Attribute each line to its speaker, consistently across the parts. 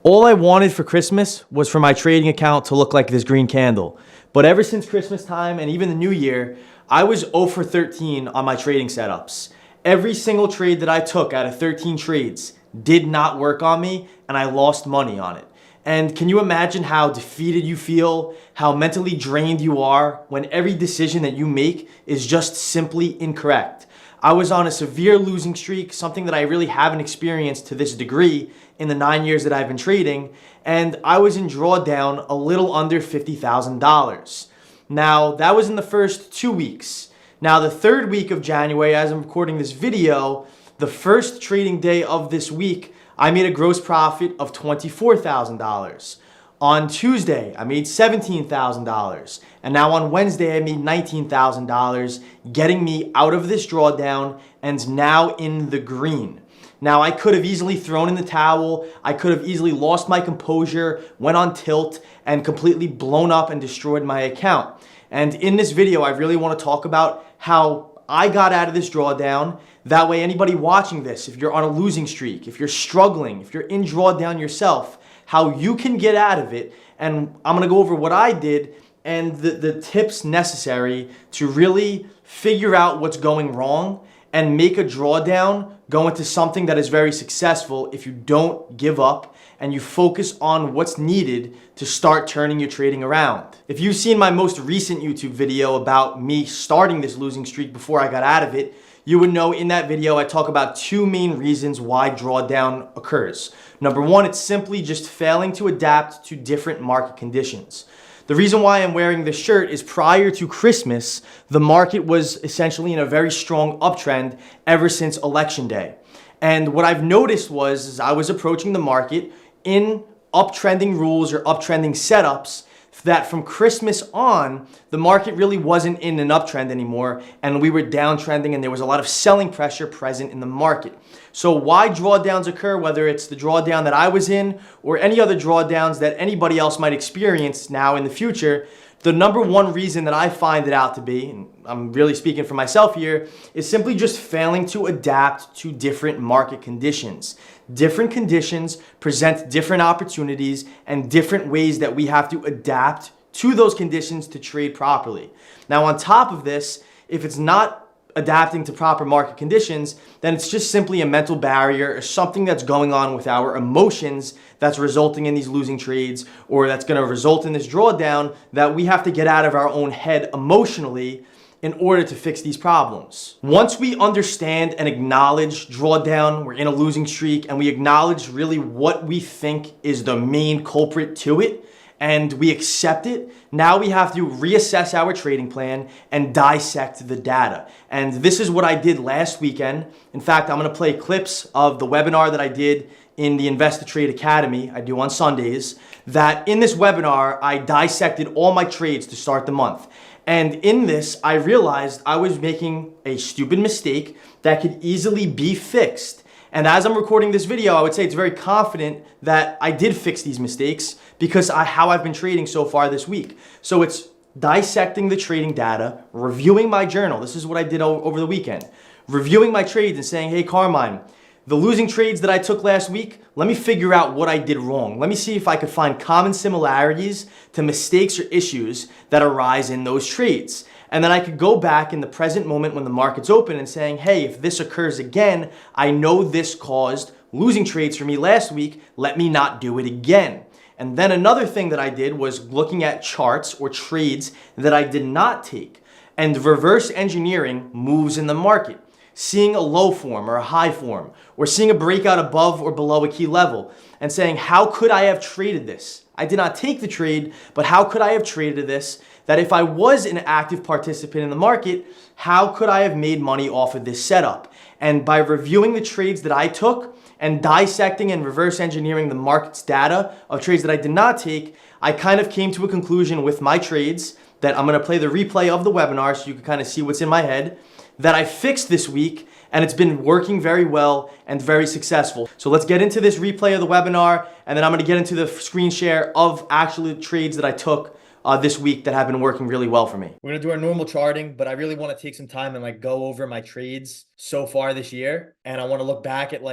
Speaker 1: All I wanted for Christmas was for my trading account to look like this green candle. But ever since Christmas time and even the new year, I was 0 for 13 on my trading setups. Every single trade that I took out of 13 trades did not work on me, and I lost money on it. And can you imagine how defeated you feel, how mentally drained you are when every decision that you make is just simply incorrect? I was on a severe losing streak, something that I really haven't experienced to this degree in the 9 years that I've been trading, and I was in drawdown a little under $50,000. Now, that was in the first 2 weeks. Now, the third week of January, as I'm recording this video, the first trading day of this week, I made a gross profit of $24,000. On Tuesday, I made $17,000. And now on Wednesday, I made $19,000, getting me out of this drawdown and now in the green. Now, I could have easily thrown in the towel. I could have easily lost my composure, went on tilt, and completely blown up and destroyed my account. And in this video, I really want to talk about how I got out of this drawdown. That way, anybody watching this, if you're on a losing streak, if you're struggling, if you're in drawdown yourself, how you can get out of it. And I'm going to go over what I did and the tips necessary to really figure out what's going wrong and make a drawdown go into something that is very successful if you don't give up and you focus on what's needed to start turning your trading around. If you've seen my most recent YouTube video about me starting this losing streak before I got out of it, you would know in that video I talk about two main reasons why drawdown occurs. Number one, it's simply just failing to adapt to different market conditions. The reason why I'm wearing this shirt is prior to Christmas, the market was essentially in a very strong uptrend ever since election day. And what I've noticed was, as I was approaching the market in uptrending rules or uptrending setups, that from Christmas on, the market really wasn't in an uptrend anymore, and we were downtrending, and there was a lot of selling pressure present in the market. So why drawdowns occur, whether it's the drawdown that I was in or any other drawdowns that anybody else might experience now in the future, the number one reason that I find it out to be, and I'm really speaking for myself here, is simply just failing to adapt to different market conditions. Different conditions present different opportunities and different ways that we have to adapt to those conditions to trade properly. Now, on top of this, if it's not adapting to proper market conditions, then it's just simply a mental barrier or something that's going on with our emotions that's resulting in these losing trades, or that's going to result in this drawdown that we have to get out of our own head emotionally in order to fix these problems. Once we understand and acknowledge drawdown, we're in a losing streak, and we acknowledge really what we think is the main culprit to it, and we accept it, now we have to reassess our trading plan and dissect the data. And this is what I did last weekend. In fact, I'm gonna play clips of the webinar that I did in the Invest to Trade Academy, I do on Sundays, that in this webinar, I dissected all my trades to start the month. And in this, I realized I was making a stupid mistake that could easily be fixed. And as I'm recording this video, I would say it's very confident that I did fix these mistakes because how I've been trading so far this week. So it's dissecting the trading data, reviewing my journal. This is what I did over the weekend. Reviewing my trades and saying, hey, Carmine, the losing trades that I took last week, let me figure out what I did wrong. Let me see if I could find common similarities to mistakes or issues that arise in those trades. And then I could go back in the present moment when the market's open and saying, hey, if this occurs again, I know this caused losing trades for me last week. Let me not do it again. And then another thing that I did was looking at charts or trades that I did not take and reverse engineering moves in the market. Seeing a low form or a high form, or seeing a breakout above or below a key level, and saying, how could I have traded this? I did not take the trade, but how could I have traded this? That if I was an active participant in the market, how could I have made money off of this setup? And by reviewing the trades that I took and dissecting and reverse engineering the market's data of trades that I did not take, I kind of came to a conclusion with my trades that I'm going to play the replay of the webinar so you can kind of see what's in my head, that I fixed this week, and it's been working very well and very successful. So let's get into this replay of the webinar, and then I'm gonna get into the screen share of actual trades that I took this week that have been working really well for me. We're gonna do our normal charting, but I really wanna take some time and go over my trades so far this year. And I wanna look back at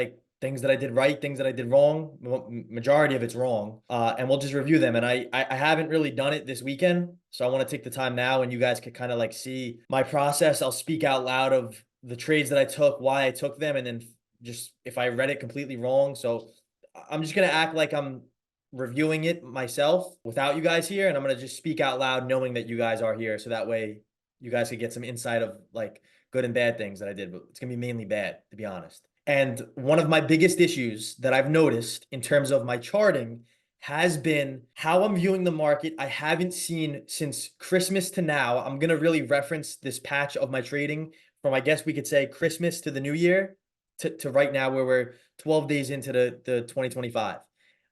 Speaker 1: things that I did right, things that I did wrong. Majority of it's wrong. And we'll just review them. And I haven't really done it this weekend. So I want to take the time now and you guys could kind of like see my process. I'll speak out loud of the trades that I took, why I took them, and then just if I read it completely wrong. So I'm just going to act like I'm reviewing it myself without you guys here. And I'm going to just speak out loud knowing that you guys are here. So that way you guys could get some insight of like good and bad things that I did. But it's going to be mainly bad, to be honest. And one of my biggest issues that I've noticed in terms of my charting has been how I'm viewing the market. I haven't seen since Christmas to now. I'm going to really reference this patch of my trading from, I guess we could say, Christmas to the new year to right now, where we're 12 days into the 2025.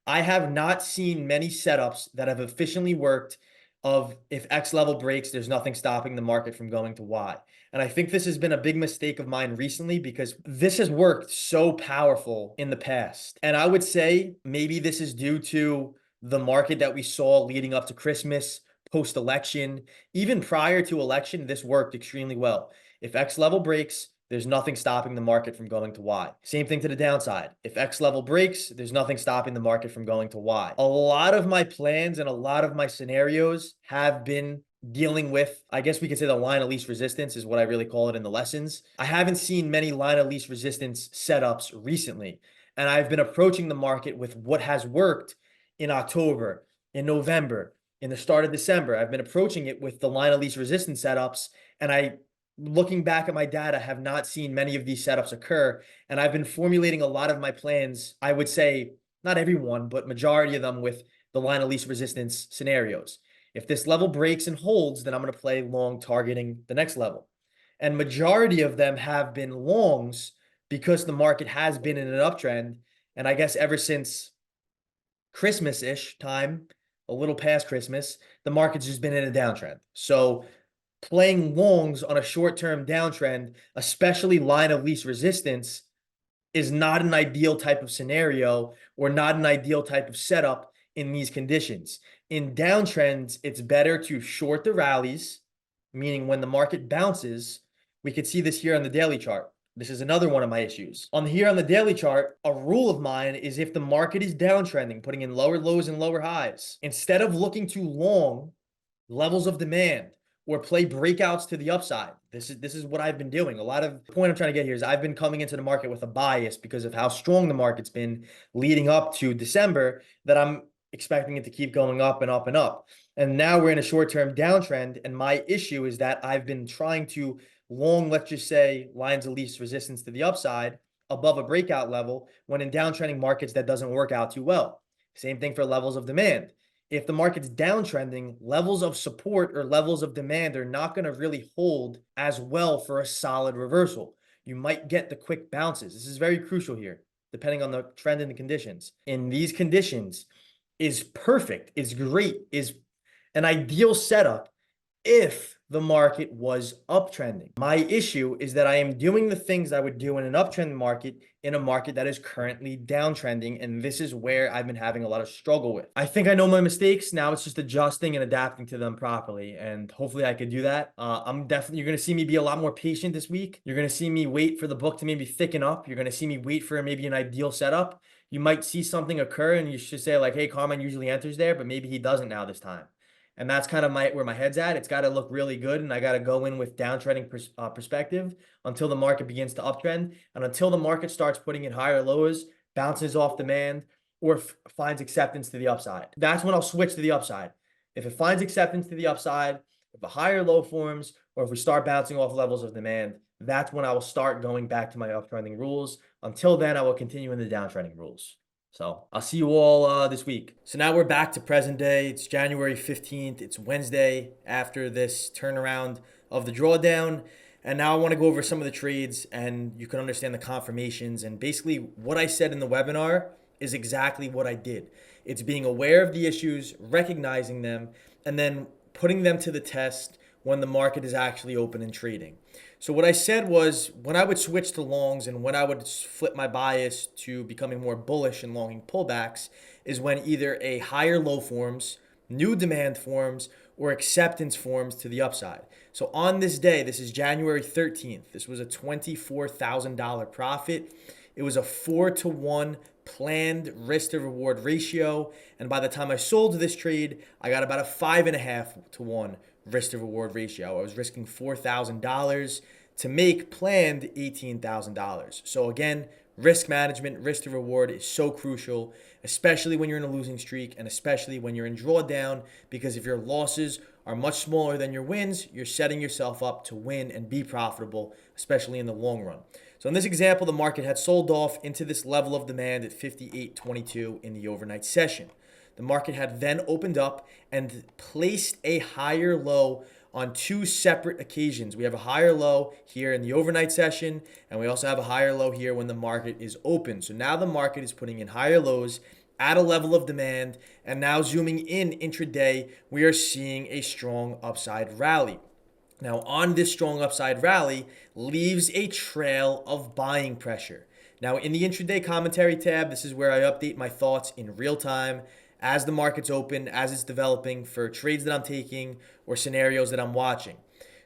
Speaker 1: I have not seen many setups that have efficiently worked of if X level breaks, there's nothing stopping the market from going to Y. And I think this has been a big mistake of mine recently because this has worked so powerful in the past. And I would say maybe this is due to the market that we saw leading up to Christmas, post-election. Even prior to election, this worked extremely well. If X level breaks, there's nothing stopping the market from going to Y. Same thing to the downside. If X level breaks, there's nothing stopping the market from going to Y. A lot of my plans and a lot of my scenarios have been dealing with, I guess we could say, the line of least resistance is what I really call it in the lessons. I haven't seen many line of least resistance setups recently. And I've been approaching the market with what has worked in October, in November, in the start of December. I've been approaching it with the line of least resistance setups, and looking back at my data, have not seen many of these setups occur. And I've been formulating a lot of my plans, I would say, not everyone, but majority of them with the line of least resistance scenarios. If this level breaks and holds, then I'm going to play long targeting the next level. And majority of them have been longs because the market has been in an uptrend. And I guess ever since Christmas-ish time, a little past Christmas, the market's just been in a downtrend. So playing longs on a short-term downtrend, especially line of least resistance, is not an ideal type of scenario or not an ideal type of setup in these conditions. In downtrends, it's better to short the rallies, meaning when the market bounces, we could see this here on the daily chart. This is another one of my issues. Here on the daily chart, a rule of mine is if the market is downtrending, putting in lower lows and lower highs, instead of looking to long levels of demand or play breakouts to the upside. This is what I've been doing. The point I'm trying to get here is I've been coming into the market with a bias because of how strong the market's been leading up to December, that I'm expecting it to keep going up and up and up. And now we're in a short-term downtrend. And my issue is that I've been trying to long, let's just say, lines of least resistance to the upside above a breakout level, when in downtrending markets that doesn't work out too well. Same thing for levels of demand. If the market's downtrending, levels of support or levels of demand are not going to really hold as well for a solid reversal. You might get the quick bounces. This is very crucial here, depending on the trend and the conditions. In these conditions, is perfect, is great, is an ideal setup if the market was uptrending. My issue is that I am doing the things I would do in an uptrend market in a market that is currently downtrending, and this is where I've been having a lot of struggle with. I think I know my mistakes. Now it's just adjusting and adapting to them properly, and hopefully I could do that. You're going to see me be a lot more patient this week. You're going to see me wait for the book to maybe thicken up. You're going to see me wait for maybe an ideal setup. You might see something occur and you should say like, hey, Carmine usually enters there, but maybe he doesn't now this time. And that's kind of where my head's at. It's got to look really good, and I got to go in with downtrending perspective until the market begins to uptrend, and until the market starts putting in higher lows, bounces off demand, or finds acceptance to the upside. That's when I'll switch to the upside. If it finds acceptance to the upside, if a higher low forms, or if we start bouncing off levels of demand, that's when I will start going back to my uptrending rules. Until then, I will continue in the downtrending rules. So I'll see you all this week. So now we're back to present day. It's January 15th. It's Wednesday after this turnaround of the drawdown. And now I want to go over some of the trades and you can understand the confirmations. And basically what I said in the webinar is exactly what I did. It's being aware of the issues, recognizing them, and then putting them to the test when the market is actually open and trading. So what I said was when I would switch to longs and when I would flip my bias to becoming more bullish and longing pullbacks is when either a higher low forms, new demand forms, or acceptance forms to the upside. So on this day, this is January 13th. This was a $24,000 profit. It was a 4-to-1 planned risk to reward ratio. And by the time I sold this trade, I got about a 5.5-to-1 risk to reward ratio. I was risking $4,000 to make planned $18,000. So again, risk management, risk to reward is so crucial, especially when you're in a losing streak and especially when you're in drawdown, because if your losses are much smaller than your wins, you're setting yourself up to win and be profitable, especially in the long run. So in this example, the market had sold off into this level of demand at 58.22 in the overnight session. The market had then opened up and placed a higher low on two separate occasions. We have a higher low here in the overnight session, and we also have a higher low here when the market is open. So now the market is putting in higher lows at a level of demand, and now zooming in intraday, we are seeing a strong upside rally. Now on this strong upside rally leaves a trail of buying pressure. Now in the intraday commentary tab, this is where I update my thoughts in real time as the market's open, as it's developing for trades that I'm taking or scenarios that I'm watching.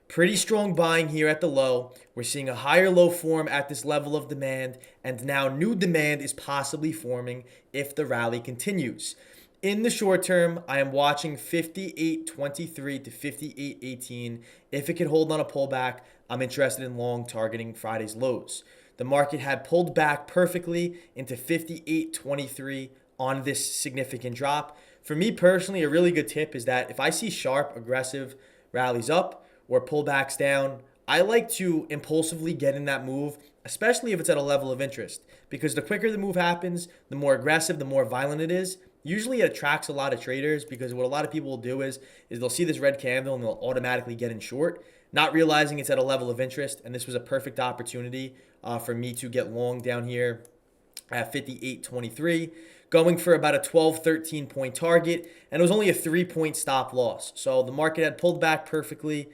Speaker 1: Pretty strong buying here at the low. We're seeing a higher low form at this level of demand, and now new demand is possibly forming if the rally continues. In the short term, I am watching 58.23 to 58.18. If it can hold on a pullback, I'm interested in long targeting Friday's lows. The market had pulled back perfectly into 58.23 on this significant drop. For me personally, a really good tip is that if I see sharp, aggressive rallies up or pullbacks down, I like to impulsively get in that move, especially if it's at a level of interest, because the quicker the move happens, the more aggressive, the more violent it is. Usually it attracts a lot of traders, because what a lot of people will do is they'll see this red candle and they'll automatically get in short, not realizing it's at a level of interest. And this was a perfect opportunity for me to get long down here at 58.23, going for about a 13 point target, and it was only a 3-point stop loss. So the market had pulled back perfectly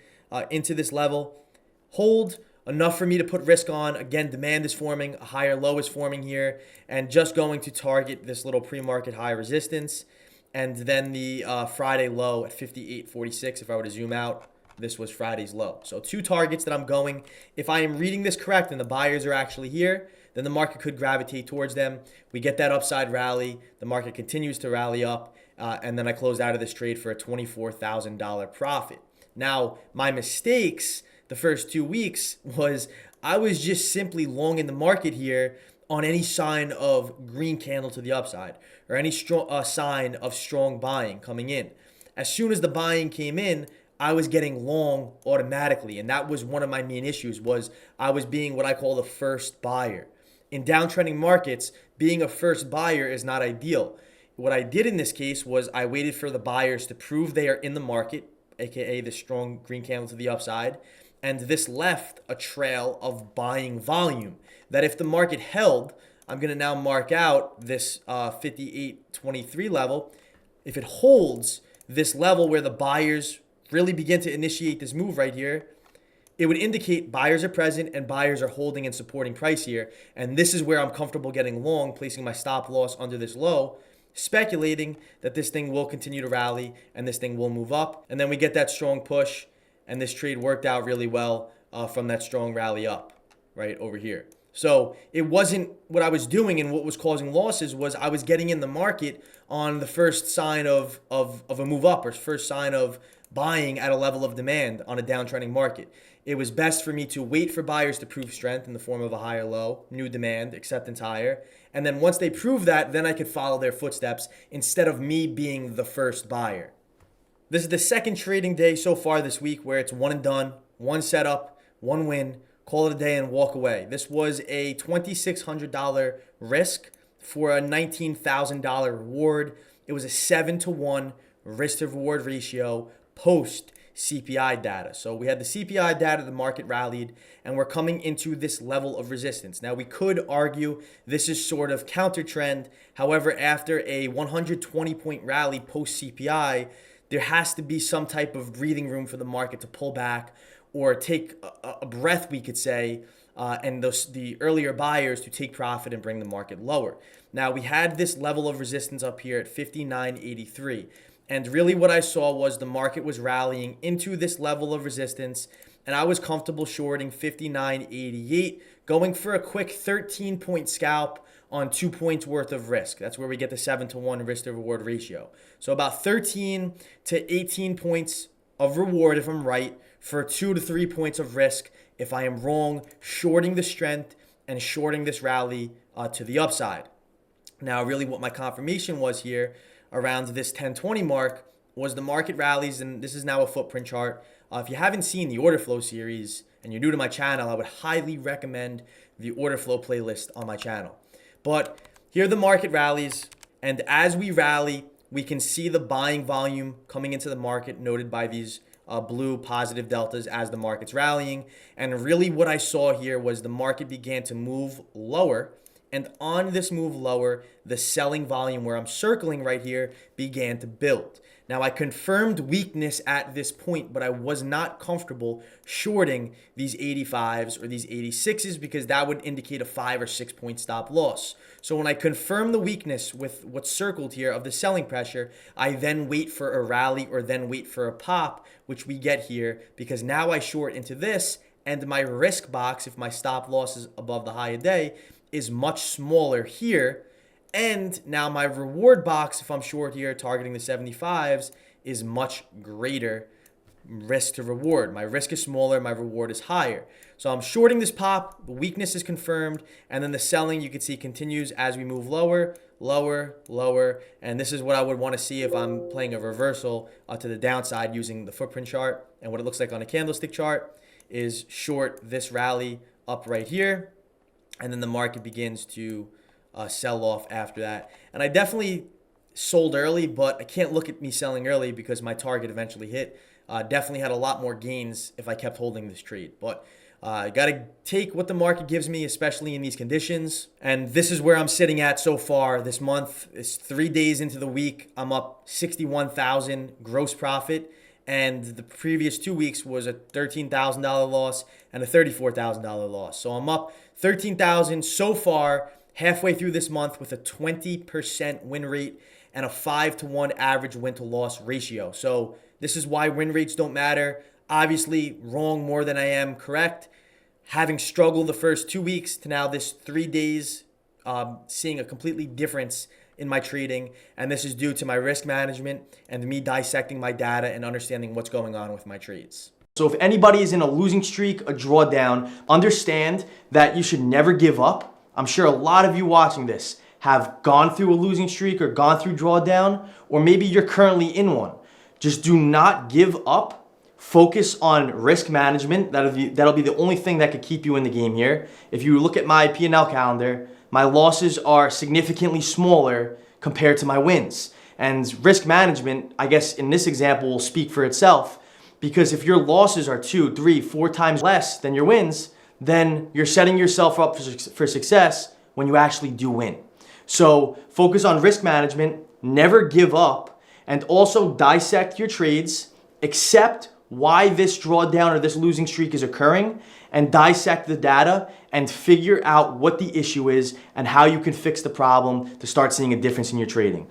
Speaker 1: into this level. Hold enough for me to put risk on. Again, demand is forming, a higher low is forming here, and just going to target this little pre-market high resistance, and then the Friday low at 58.46. If I were to zoom out, this was Friday's low. So two targets that I'm going. If I am reading this correct and the buyers are actually here, then the market could gravitate towards them. We get that upside rally. The market continues to rally up, and then I closed out of this trade for a $24,000 profit. Now, my mistakes the first 2 weeks was I was just simply long in the market here on any sign of green candle to the upside or any sign of strong buying coming in. As soon as the buying came in, I was getting long automatically, and that was one of my main issues, was I was being what I call the first buyer. In downtrending markets, being a first buyer is not ideal. What I did in this case was I waited for the buyers to prove they are in the market, aka the strong green candle to the upside, and this left a trail of buying volume that if the market held, I'm going to now mark out this 58.23 level. If it holds this level where the buyers really begin to initiate this move right here, it would indicate buyers are present and buyers are holding and supporting price here. And this is where I'm comfortable getting long, placing my stop loss under this low, speculating that this thing will continue to rally and this thing will move up. And then we get that strong push, and this trade worked out really well from that strong rally up right over here. So it wasn't what I was doing, and what was causing losses was I was getting in the market on the first sign of a move up or first sign of buying at a level of demand on a downtrending market. It was best for me to wait for buyers to prove strength in the form of a higher low, new demand, acceptance higher. And then once they prove that, then I could follow their footsteps instead of me being the first buyer. This is the second trading day so far this week where it's one and done, one setup, one win, call it a day and walk away. This was a $2,600 risk for a $19,000 reward. It was a 7-to-1 risk to reward ratio post CPI data. So we had the CPI data, the market rallied, and we're coming into this level of resistance. Now we could argue this is sort of counter trend. However, after a 120 point rally post CPI, there has to be some type of breathing room for the market to pull back or take a breath, we could say, and the earlier buyers to take profit and bring the market lower. Now we had this level of resistance up here at 59.83. And really what I saw was the market was rallying into this level of resistance, and I was comfortable shorting 59.88, going for a quick 13-point scalp on 2 points worth of risk. That's where we get the 7-to-1 risk to reward ratio. So about 13 to 18 points of reward if I'm right, for 2 to 3 points of risk if I am wrong, shorting the strength and shorting this rally to the upside. Now, really what my confirmation was here around this 1020 mark was the market rallies, and this is now a footprint chart. If you haven't seen the order flow series and you're new to my channel, I would highly recommend the order flow playlist on my channel. But here are the market rallies, and as we rally, we can see the buying volume coming into the market, noted by these blue positive deltas as the market's rallying. And really what I saw here was the market began to move lower, and on this move lower, the selling volume where I'm circling right here began to build. Now, I confirmed weakness at this point, but I was not comfortable shorting these 85s or these 86s because that would indicate a 5 or 6 point stop loss. So when I confirm the weakness with what's circled here of the selling pressure, I then wait for a rally or then wait for a pop, which we get here because now I short into this, and my risk box, if my stop loss is above the high a day, is much smaller here. And now my reward box, if I'm short here targeting the 75s, is much greater risk to reward. My risk is smaller, my reward is higher. So I'm shorting this pop, the weakness is confirmed, and then the selling, you can see, continues as we move lower, lower, lower. And this is what I would want to see if I'm playing a reversal to the downside using the footprint chart. And what it looks like on a candlestick chart is short this rally up right here, and then the market begins to sell off after that. And I definitely sold early, but I can't look at me selling early because my target eventually hit. Definitely had a lot more gains if I kept holding this trade. But I got to take what the market gives me, especially in these conditions. And this is where I'm sitting at so far this month. It's 3 days into the week. I'm up 61,000 gross profit. And the previous 2 weeks was a $13,000 loss and a $34,000 loss. So I'm up 13,000 so far, halfway through this month, with a 20% win rate and a 5-to-1 average win to loss ratio. So this is why win rates don't matter. Obviously wrong more than I am correct. Having struggled the first 2 weeks to now this 3 days, seeing a completely difference in my trading. And this is due to my risk management and me dissecting my data and understanding what's going on with my trades. So if anybody is in a losing streak, a drawdown, understand that you should never give up. I'm sure a lot of you watching this have gone through a losing streak or gone through drawdown, or maybe you're currently in one. Just do not give up. Focus on risk management. That'll be the only thing that could keep you in the game here. If you look at my P&L calendar, my losses are significantly smaller compared to my wins. And risk management, I guess in this example, will speak for itself, because if your losses are 2, 3, 4 times less than your wins, then you're setting yourself up for success when you actually do win. So focus on risk management, never give up, and also dissect your trades, accept why this drawdown or this losing streak is occurring, and dissect the data and figure out what the issue is and how you can fix the problem to start seeing a difference in your trading.